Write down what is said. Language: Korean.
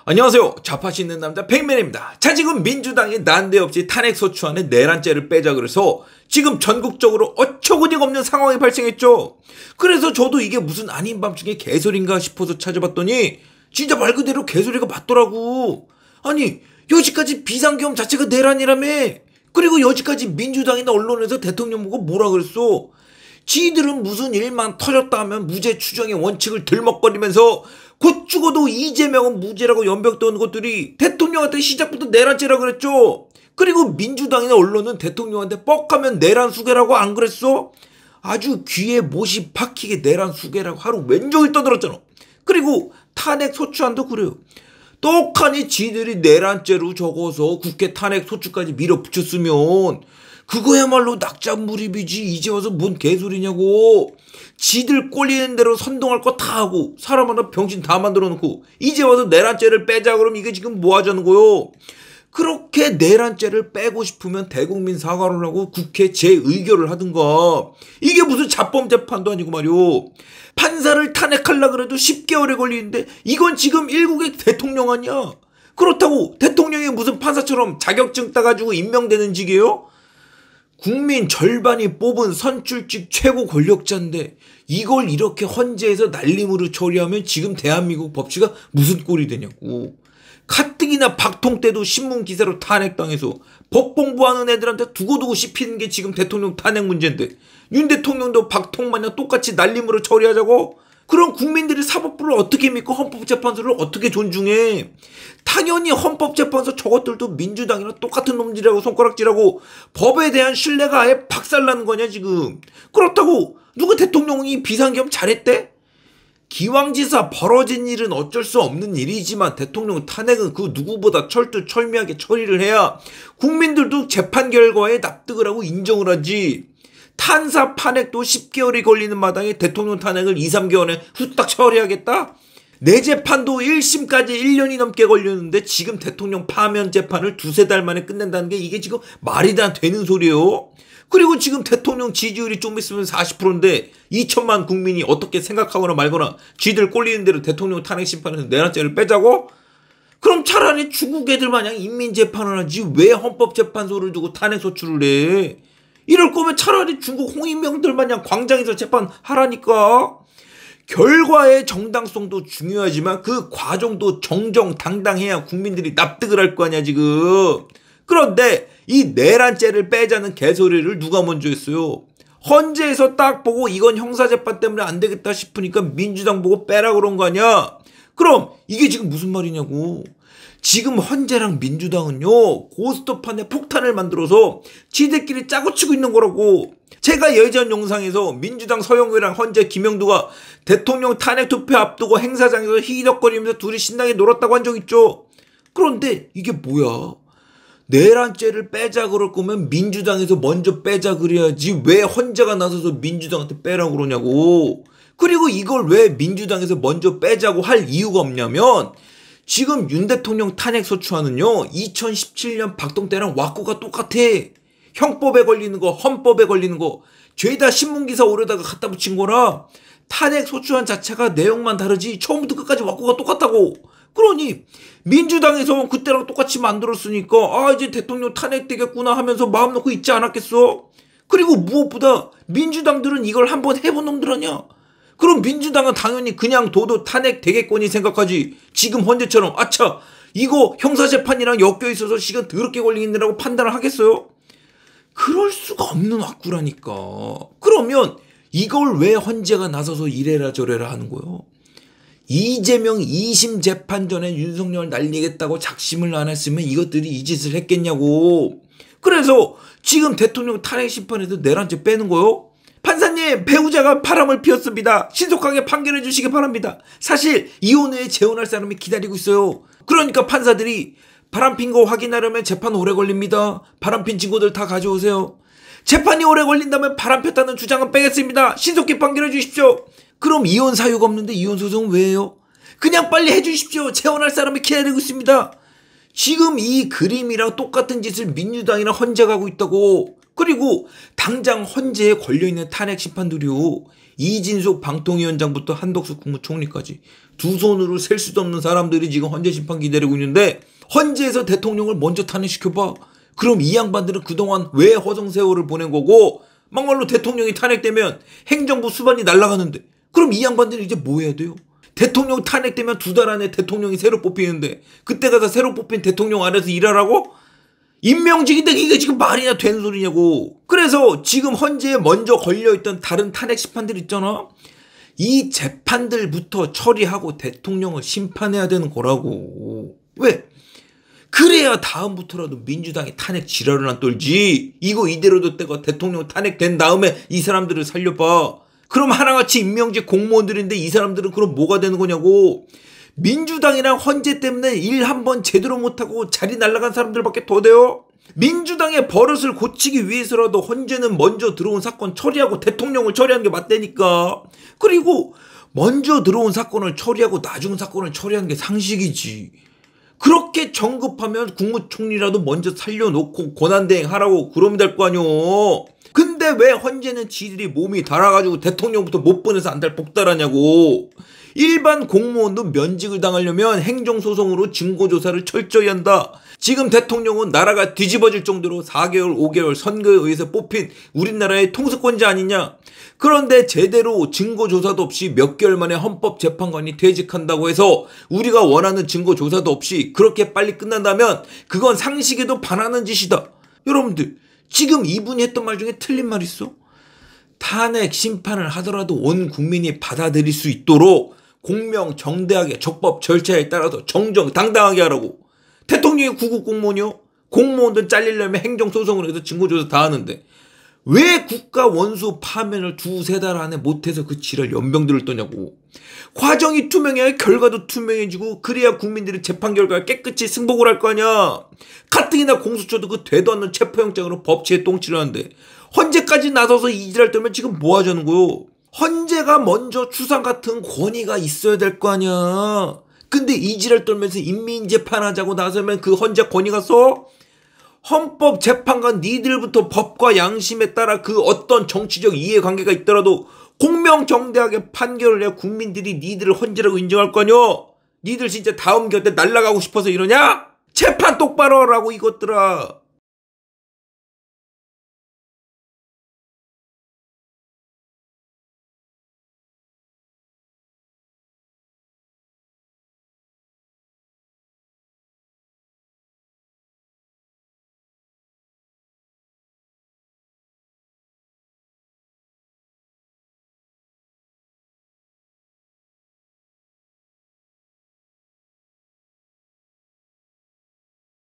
안녕하세요. 좌파시 있는 남자 백맨입니다. 자, 지금 민주당이 난데없이 탄핵소추안에 내란죄를 빼자 그래서 지금 전국적으로 어처구니가 없는 상황이 발생했죠. 그래서 저도 이게 무슨 아닌 밤중에 개소리인가 싶어서 찾아봤더니 진짜 말 그대로 개소리가 맞더라고. 아니, 여지까지 비상계엄 자체가 내란이라며. 그리고 여지까지 민주당이나 언론에서 대통령 보고 뭐라 그랬어. 지들은 무슨 일만 터졌다 하면 무죄 추정의 원칙을 들먹거리면서 곧 죽어도 이재명은 무죄라고 연병 떠는 것들이 대통령한테 시작부터 내란죄라 그랬죠. 그리고 민주당이나 언론은 대통령한테 뻑하면 내란 수괴라고 안 그랬어? 아주 귀에 못이 박히게 내란 수괴라고 하루 왼종일 떠들었잖아. 그리고 탄핵 소추안도 그래요. 똑하니 지들이 내란죄로 적어서 국회 탄핵 소추까지 밀어붙였으면 그거야말로 낙장불입이지. 이제 와서 뭔 개소리냐고. 지들 꼴리는 대로 선동할 거 다 하고 사람 하나 병신 다 만들어 놓고 이제 와서 내란죄를 빼자 그러면 이게 지금 뭐 하자는 거요. 그렇게 내란죄를 빼고 싶으면 대국민 사과를 하고 국회 재의결을 하든가. 이게 무슨 자범재판도 아니고 말이오. 판사를 탄핵하려고 그래도 10개월에 걸리는데 이건 지금 일국의 대통령 아니야. 그렇다고 대통령이 무슨 판사처럼 자격증 따가지고 임명되는 직이에요? 국민 절반이 뽑은 선출직 최고 권력자인데 이걸 이렇게 헌재에서 날림으로 처리하면 지금 대한민국 법치가 무슨 꼴이 되냐고. 가뜩이나 박통 때도 신문기사로 탄핵당해서 법 공부하는 애들한테 두고두고 씹히는 게 지금 대통령 탄핵 문제인데 윤 대통령도 박통 마냥 똑같이 날림으로 처리하자고? 그럼 국민들이 사법부를 어떻게 믿고 헌법재판소를 어떻게 존중해? 당연히 헌법재판소 저것들도 민주당이랑 똑같은 놈들이라고 손가락질하고 법에 대한 신뢰가 아예 박살나는 거냐 지금. 그렇다고 누가 대통령이 비상계엄 잘했대? 기왕지사 벌어진 일은 어쩔 수 없는 일이지만 대통령 탄핵은 그 누구보다 철두철미하게 처리를 해야 국민들도 재판 결과에 납득을 하고 인정을 하지. 탄사 탄핵도 10개월이 걸리는 마당에 대통령 탄핵을 2, 3개월에 후딱 처리하겠다? 내 재판도 1심까지 1년이 넘게 걸렸는데 지금 대통령 파면 재판을 두세 달 만에 끝낸다는 게 이게 지금 말이 다 되는 소리예요? 그리고 지금 대통령 지지율이 좀 있으면 40%인데 2천만 국민이 어떻게 생각하거나 말거나 쥐들 꼴리는 대로 대통령 탄핵 심판에서 내란죄를 빼자고? 그럼 차라리 중국 애들 마냥 인민재판을 하지 왜 헌법재판소를 두고 탄핵 소추를 해? 이럴 거면 차라리 중국 홍위병들 마냥 광장에서 재판하라니까. 결과의 정당성도 중요하지만 그 과정도 정정당당해야 국민들이 납득을 할 거 아니야 지금. 그런데 이 내란죄를 빼자는 개소리를 누가 먼저 했어요? 헌재에서 딱 보고 이건 형사재판 때문에 안 되겠다 싶으니까 민주당 보고 빼라 그런 거 아니야? 그럼 이게 지금 무슨 말이냐고. 지금 헌재랑 민주당은요 고스톱판에 폭탄을 만들어서 지들끼리 짜고 치고 있는 거라고. 제가 예전 영상에서 민주당 서영구랑 헌재 김영두가 대통령 탄핵 투표 앞두고 행사장에서 히덕거리면서 둘이 신나게 놀았다고 한 적 있죠. 그런데 이게 뭐야. 내란죄를 빼자 그럴 거면 민주당에서 먼저 빼자 그래야지 왜 헌재가 나서서 민주당한테 빼라고 그러냐고. 그리고 이걸 왜 민주당에서 먼저 빼자고 할 이유가 없냐면 지금 윤 대통령 탄핵 소추안은요 2017년 박통 때랑 왁구가 똑같아. 형법에 걸리는 거 헌법에 걸리는 거 죄다 신문기사 오려다가 갖다 붙인 거라 탄핵 소추안 자체가 내용만 다르지 처음부터 끝까지 왁구가 똑같다고. 그러니 민주당에서 그때랑 똑같이 만들었으니까 아 이제 대통령 탄핵 되겠구나 하면서 마음 놓고 있지 않았겠어? 그리고 무엇보다 민주당들은 이걸 한번 해본 놈들 아니야? 그럼 민주당은 당연히 그냥 둬도 탄핵 되겠거니 생각하지 지금 헌재처럼 아차 이거 형사재판이랑 엮여 있어서 시간 더럽게 걸리겠네라고 판단을 하겠어요? 그럴 수가 없는 왁구라니까. 그러면 이걸 왜 헌재가 나서서 이래라 저래라 하는 거예요? 이재명 2심 재판 전에 윤석열 날리겠다고 작심을 안 했으면 이것들이 이 짓을 했겠냐고. 그래서 지금 대통령 탄핵 심판에서 내란죄 빼는 거요? 판사님 배우자가 바람을 피웠습니다. 신속하게 판결해 주시기 바랍니다. 사실 이혼 후에 재혼할 사람이 기다리고 있어요. 그러니까 판사들이 바람핀 거 확인하려면 재판 오래 걸립니다. 바람핀 증거들 다 가져오세요. 재판이 오래 걸린다면 바람 폈다는 주장은 빼겠습니다. 신속히 판결해 주십시오. 그럼 이혼 사유가 없는데 이혼 소송은 왜 해요? 그냥 빨리 해주십시오. 재혼할 사람이 기다리고 있습니다. 지금 이 그림이랑 똑같은 짓을 민주당이랑 헌재가 하고 있다고. 그리고 당장 헌재에 걸려있는 탄핵 심판들이요 이진숙 방통위원장부터 한덕수 국무총리까지 두 손으로 셀 수도 없는 사람들이 지금 헌재 심판 기다리고 있는데 헌재에서 대통령을 먼저 탄핵시켜봐. 그럼 이 양반들은 그동안 왜 허송세월을 보낸 거고 막말로 대통령이 탄핵되면 행정부 수반이 날아가는데 그럼 이 양반들은 이제 뭐 해야 돼요? 대통령 탄핵되면 2달 안에 대통령이 새로 뽑히는데 그때 가서 새로 뽑힌 대통령 아래서 일하라고? 임명직인데 이게 지금 말이나 되는 소리냐고. 그래서 지금 헌재에 먼저 걸려있던 다른 탄핵 심판들 있잖아. 이 재판들부터 처리하고 대통령을 심판해야 되는 거라고. 왜? 그래야 다음부터라도 민주당이 탄핵 지랄을 안 떨지. 이거 이대로 뒀다가 대통령 탄핵된 다음에 이 사람들을 살려봐. 그럼 하나같이 임명직 공무원들인데 이 사람들은 그럼 뭐가 되는 거냐고. 민주당이랑 헌재 때문에 일 한번 제대로 못하고 자리 날아간 사람들밖에 더 돼요. 민주당의 버릇을 고치기 위해서라도 헌재는 먼저 들어온 사건 처리하고 대통령을 처리하는 게 맞다니까. 그리고 먼저 들어온 사건을 처리하고 나중 사건을 처리하는 게 상식이지. 그렇게 정급하면 국무총리라도 먼저 살려놓고 권한대행하라고 그러면 될 거 아니오. 근데 왜 헌재는 지들이 몸이 달아가지고 대통령부터 못 보내서 안달 복달하냐고. 일반 공무원도 면직을 당하려면 행정소송으로 증거조사를 철저히 한다. 지금 대통령은 나라가 뒤집어질 정도로 4개월, 5개월 선거에 의해서 뽑힌 우리나라의 통수권자 아니냐. 그런데 제대로 증거조사도 없이 몇 개월 만에 헌법재판관이 퇴직한다고 해서 우리가 원하는 증거조사도 없이 그렇게 빨리 끝난다면 그건 상식에도 반하는 짓이다. 여러분들 지금 이분이 했던 말 중에 틀린 말 있어? 탄핵 심판을 하더라도 온 국민이 받아들일 수 있도록 공명 정대하게 적법 절차에 따라서 정정당당하게 하라고. 대통령이 구급 공무원이요? 공무원들 잘리려면 행정소송을 해서 증거조사 다 하는데 왜 국가 원수 파면을 2-3달 안에 못해서 그 지랄 연병들을 떠냐고. 과정이 투명해야 결과도 투명해지고 그래야 국민들이 재판 결과에 깨끗이 승복을 할 거 아니야. 가뜩이나 공수처도 그 되도 않는 체포영장으로 법치에 똥칠을 하는데 헌재까지 나서서 이 지랄 떨면 지금 뭐 하자는 거요. 헌재가 먼저 추상 같은 권위가 있어야 될 거 아니야. 근데 이 지랄 떨면서 인민재판하자고 나서면 그 헌재 권위가 써? 헌법재판관 니들부터 법과 양심에 따라 그 어떤 정치적 이해관계가 있더라도 공명정대하게 판결을 해야 국민들이 니들을 헌재라고 인정할 거 아니야. 니들 진짜 다음 곁에 날아가고 싶어서 이러냐? 재판 똑바로 하라고 이것들아.